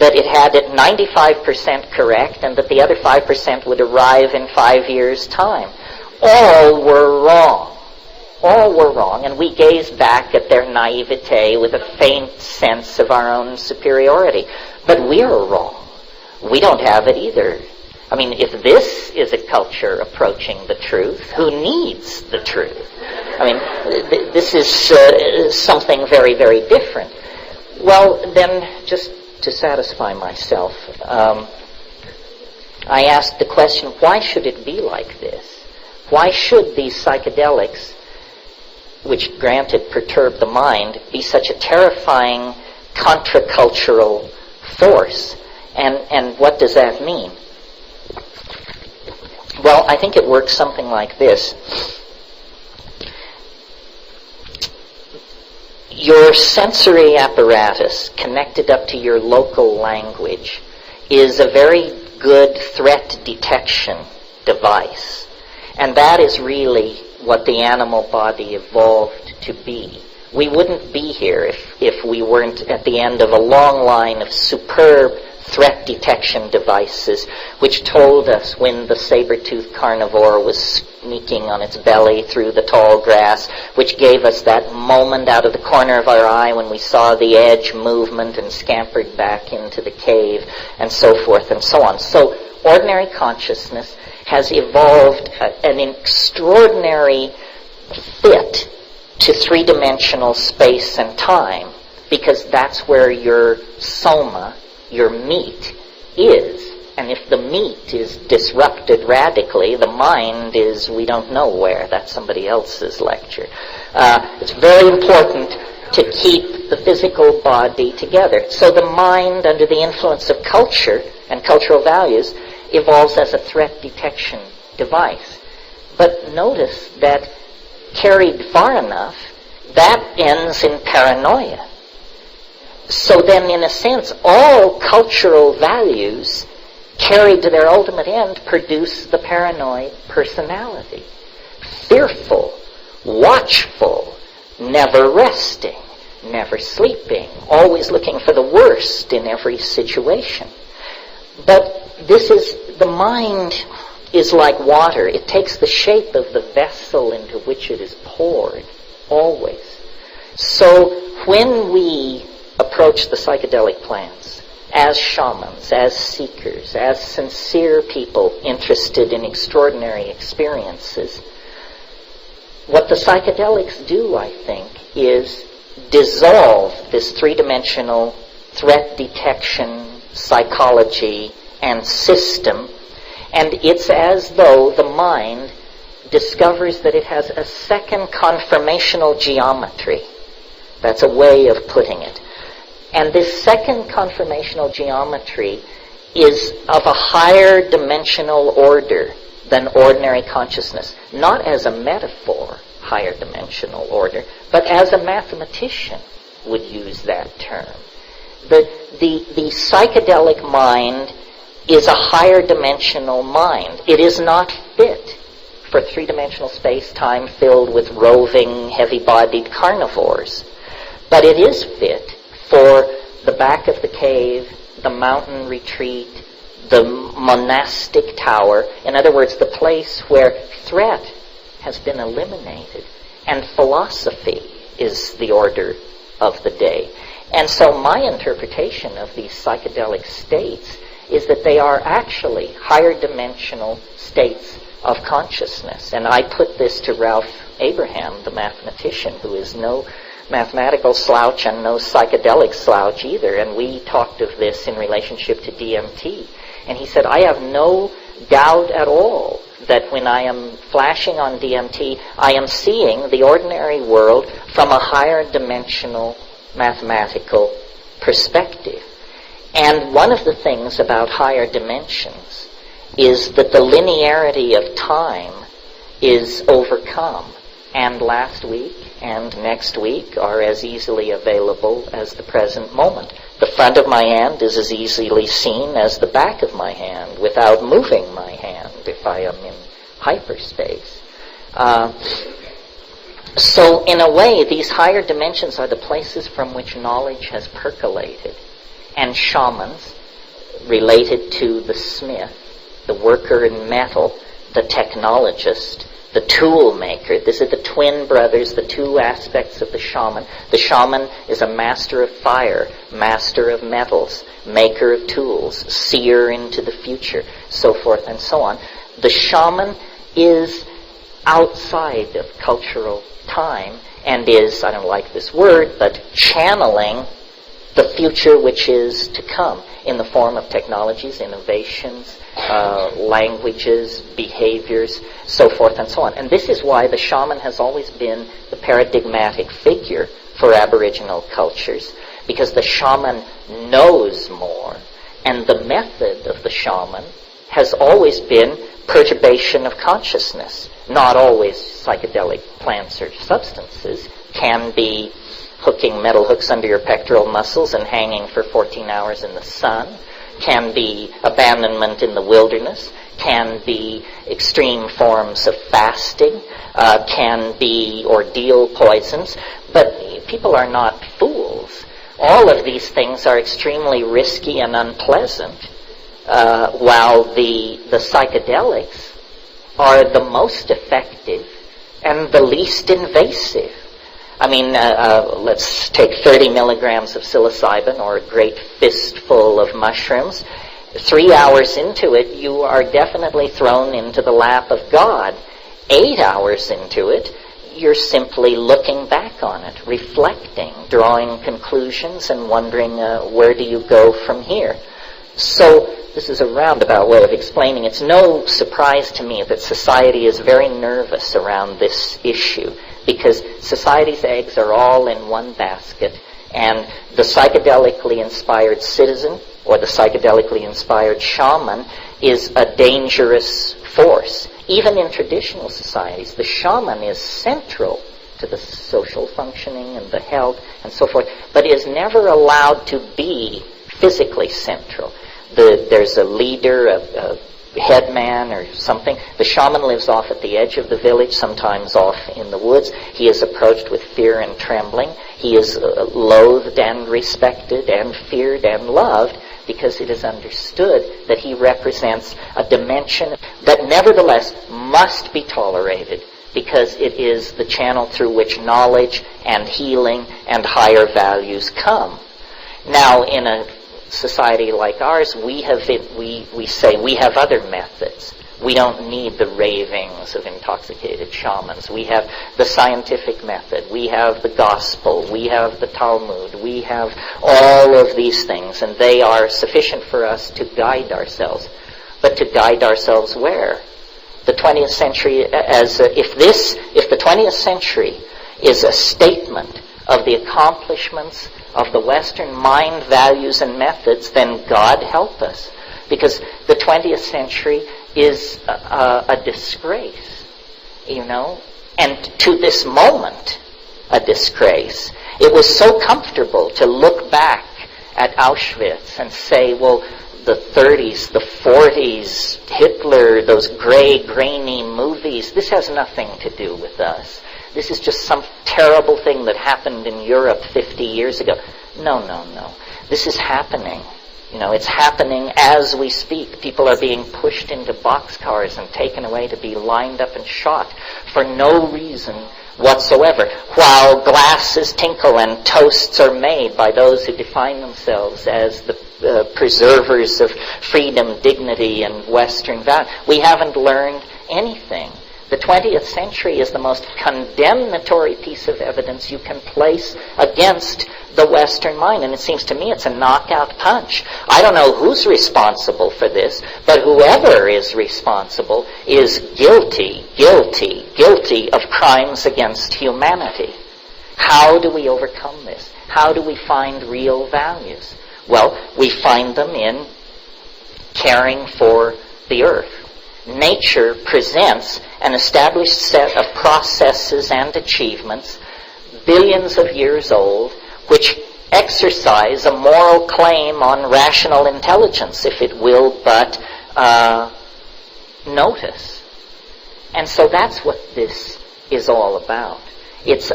that it had it 95% correct and that the other 5% would arrive in 5 years' time. All were wrong. All were wrong, and we gaze back at their naivete with a faint sense of our own superiority. But we are wrong. We don't have it either. I mean, if this is a culture approaching the truth, who needs the truth? I mean, this is something very, very different. Well, then, just to satisfy myself, I asked the question, why should it be like this? Why should these psychedelics, which granted perturb the mind, be such a terrifying contra-cultural force? And what does that mean? Well, I think it works something like this. Your sensory apparatus connected up to your local language is a very good threat detection device. And that is really what the animal body evolved to be. We wouldn't be here if we weren't at the end of a long line of superb threat detection devices which told us when the saber-toothed carnivore was sneaking on its belly through the tall grass, which gave us that moment out of the corner of our eye when we saw the edge movement and scampered back into the cave, and so forth and so on. So ordinary consciousness has evolved an extraordinary fit to three-dimensional space and time, because that's where your soma, your meat, is. And if the meat is disrupted radically, the mind is, we don't know where. That's somebody else's lecture. It's very important to keep the physical body together. So the mind, under the influence of culture and cultural values, evolves as a threat detection device. But notice that carried far enough, that ends in paranoia. So then, in a sense, all cultural values carried to their ultimate end produce the paranoid personality. Fearful, watchful, never resting, never sleeping, always looking for the worst in every situation. But the mind is like water. It takes the shape of the vessel into which it is poured, always. So when we approach the psychedelic plants as shamans, as seekers, as sincere people interested in extraordinary experiences, what the psychedelics do, I think, is dissolve this three-dimensional threat detection, psychology, and system, and it's as though the mind discovers that it has a second conformational geometry. That's a way of putting it. And this second conformational geometry is of a higher dimensional order than ordinary consciousness. Not as a metaphor, higher dimensional order, but as a mathematician would use that term. The psychedelic mind is a higher dimensional mind. It is not fit for three-dimensional space-time filled with roving, heavy-bodied carnivores. But it is fit for the back of the cave, the mountain retreat, the monastic tower. In other words, the place where threat has been eliminated and philosophy is the order of the day. And so my interpretation of these psychedelic states is that they are actually higher dimensional states of consciousness. And I put this to Ralph Abraham, the mathematician, who is no mathematical slouch and no psychedelic slouch either. And we talked of this in relationship to DMT. And he said, I have no doubt at all that when I am flashing on DMT, I am seeing the ordinary world from a higher dimensional mathematical perspective. And one of the things about higher dimensions is that the linearity of time is overcome. And last week and next week are as easily available as the present moment. The front of my hand is as easily seen as the back of my hand without moving my hand if I am in hyperspace. So in a way, these higher dimensions are the places from which knowledge has percolated. and shamans related to the smith, the worker in metal, the technologist, the tool maker. These are the twin brothers, the two aspects of the shaman. The shaman is a master of fire, master of metals, maker of tools, seer into the future, so forth and so on. The shaman is outside of cultural time and is, I don't like this word, but channeling the future which is to come in the form of technologies, innovations, languages, behaviors, so forth and so on. And this is why the shaman has always been the paradigmatic figure for Aboriginal cultures, because the shaman knows more, and the method of the shaman has always been perturbation of consciousness. Not always psychedelic plants or substances. Can be hooking metal hooks under your pectoral muscles and hanging for 14 hours in the sun. Can be abandonment in the wilderness. Can be extreme forms of fasting. Can be ordeal poisons. But people are not fools. All of these things are extremely risky and unpleasant, while the psychedelics are the most effective and the least invasive. I mean, let's take 30 milligrams of psilocybin or a great fistful of mushrooms. 3 hours into it, you are definitely thrown into the lap of God. 8 hours into it, you're simply looking back on it, reflecting, drawing conclusions, and wondering where do you go from here. So this is a roundabout way of explaining. It's no surprise to me that society is very nervous around this issue, because society's eggs are all in one basket, and the psychedelically inspired citizen or the psychedelically inspired shaman is a dangerous force. Even in traditional societies, the shaman is central to the social functioning and the health and so forth, but is never allowed to be physically central. There's a leader, a headman or something. The shaman lives off at the edge of the village, sometimes off in the woods. He is approached with fear and trembling. He is loathed and respected and feared and loved, because it is understood that he represents a dimension that nevertheless must be tolerated, because it is the channel through which knowledge and healing and higher values come. Now, in a society like ours, we say we have other methods. We don't need the ravings of intoxicated shamans. We have the scientific method. We have the gospel. We have the Talmud. We have all of these things, and they are sufficient for us to guide ourselves. But to guide ourselves where? The 20th century, if the 20th century is a statement of the accomplishments of the Western mind, values, and methods, then God help us. Because the 20th century is a disgrace, and to this moment, a disgrace. It was so comfortable to look back at Auschwitz and say, well, the 30s, the 40s, Hitler, those gray, grainy movies, this has nothing to do with us. This is just some terrible thing that happened in Europe 50 years ago. No. This is happening. It's happening as we speak. People are being pushed into boxcars and taken away to be lined up and shot for no reason whatsoever, while glasses tinkle and toasts are made by those who define themselves as the preservers of freedom, dignity, and Western value. We haven't learned anything. The 20th century is the most condemnatory piece of evidence you can place against the Western mind, and it seems to me it's a knockout punch. I don't know who's responsible for this, but whoever is responsible is guilty of crimes against humanity. How do we overcome this? How do we find real values? Well, we find them in caring for the earth. Nature presents an established set of processes and achievements, billions of years old, which exercise a moral claim on rational intelligence, if it will but notice. And so that's what this is all about. It's